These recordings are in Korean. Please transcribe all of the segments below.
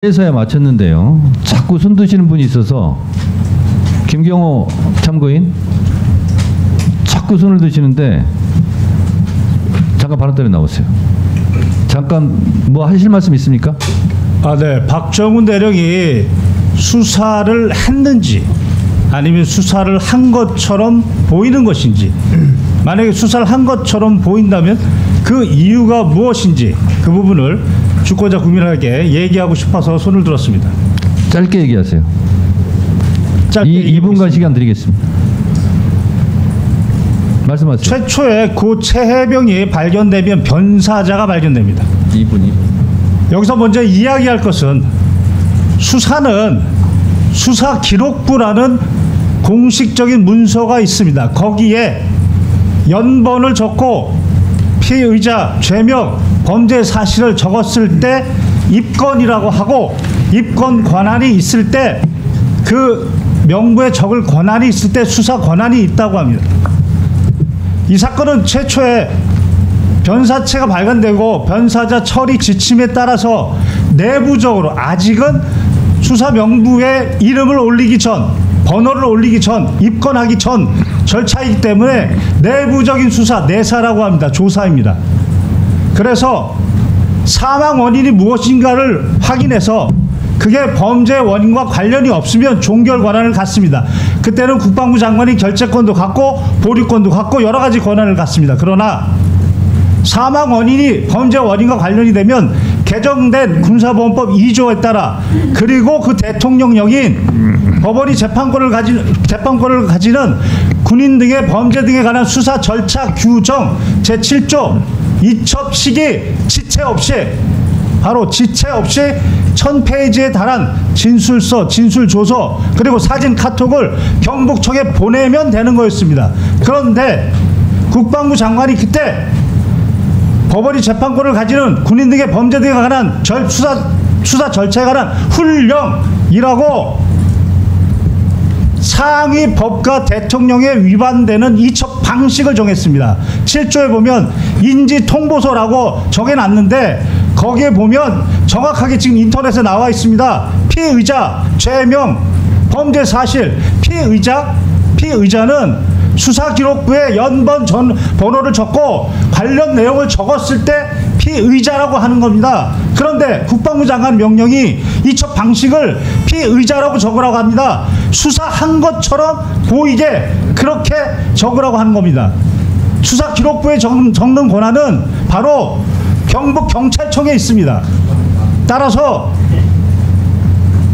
에서야 맞췄는데요. 자꾸 손 드시는 분이 있어서 김경호 참고인 자꾸 손을 드시는데 잠깐 발언 때려 나오세요. 잠깐 뭐 하실 말씀 있습니까? 네. 박정훈 대령이 수사를 했는지 아니면 수사를 한 것처럼 보이는 것인지, 만약에 수사를 한 것처럼 보인다면 그 이유가 무엇인지 그 부분을 주권자 국민에게 얘기하고 싶어서 손을 들었습니다. 짧게 얘기하세요. 짧게 2분간 시간 드리겠습니다. 말씀하세요. 최초에 고체 해병이 발견되면 변사자가 발견됩니다. 2분. 여기서 먼저 이야기할 것은 수사는 수사기록부라는 공식적인 문서가 있습니다. 거기에 연번을 적고 피의자, 죄명, 범죄 사실을 적었을 때 입건이라고 하고, 입건 권한이 있을 때, 그 명부에 적을 권한이 있을 때 수사 권한이 있다고 합니다. 이 사건은 최초에 변사체가 발견되고 변사자 처리 지침에 따라서 내부적으로 아직은 수사 명부에 이름을 올리기 전, 번호를 올리기 전, 입건하기 전 절차이기 때문에 내부적인 수사, 내사라고 합니다. 조사입니다. 그래서 사망 원인이 무엇인가를 확인해서 그게 범죄 원인과 관련이 없으면 종결 권한을 갖습니다. 그때는 국방부 장관이 결재권도 갖고 보류권도 갖고 여러 가지 권한을 갖습니다. 그러나 사망 원인이 범죄 원인과 관련이 되면 개정된 군사보험법 2조에 따라, 그리고 그 대통령령인 법원이 재판권을 가지는 군인 등의 범죄 등에 관한 수사 절차 규정 제7조 이첩 시기 지체 없이, 바로 지체 없이 1000페이지에 달한 진술서, 진술조서, 그리고 사진 카톡을 경북청에 보내면 되는 거였습니다. 그런데 국방부 장관이 그때 법원이 재판권을 가지는 군인 등의 범죄 등에 관한 수사 절차에 관한 훈령이라고 상위 법과 대통령에 위반되는 이첩 방식을 정했습니다. 7조에 보면 인지통보서라고 정해놨는데 거기에 보면 정확하게 지금 인터넷에 나와 있습니다. 피의자, 죄명, 범죄 사실, 피의자는 수사기록부에 연번 전 번호를 적고 관련 내용을 적었을 때 피의자라고 하는 겁니다. 그런데 국방부 장관 명령이 이첩 방식을 피의자라고 적으라고 합니다. 수사한 것처럼 보이게 그렇게 적으라고 하는 겁니다. 수사기록부에 적는 권한은 바로 경북경찰청에 있습니다. 따라서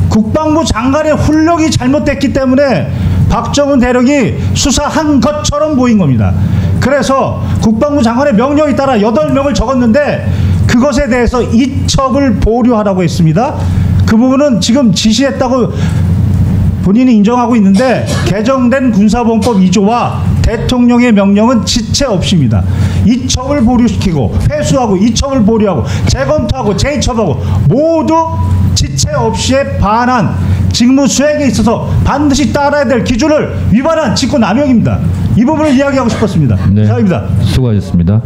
국방부 장관의 훈령이 잘못됐기 때문에 박정훈 대령이 수사한 것처럼 보인 겁니다. 그래서 국방부 장관의 명령에 따라 8명을 적었는데 그것에 대해서 이첩을 보류하라고 했습니다. 그 부분은 지금 지시했다고 본인이 인정하고 있는데 개정된 군사보험법 2조와 대통령의 명령은 지체 없이입니다. 이첩을 보류시키고 회수하고 이첩을 보류하고 재검토하고 재이첩하고 모두 지체 없이에 반한 직무 수행에 있어서 반드시 따라야 될 기준을 위반한 직권남용입니다. 이 부분을 이야기하고 싶었습니다. 네, 이상입니다. 수고하셨습니다.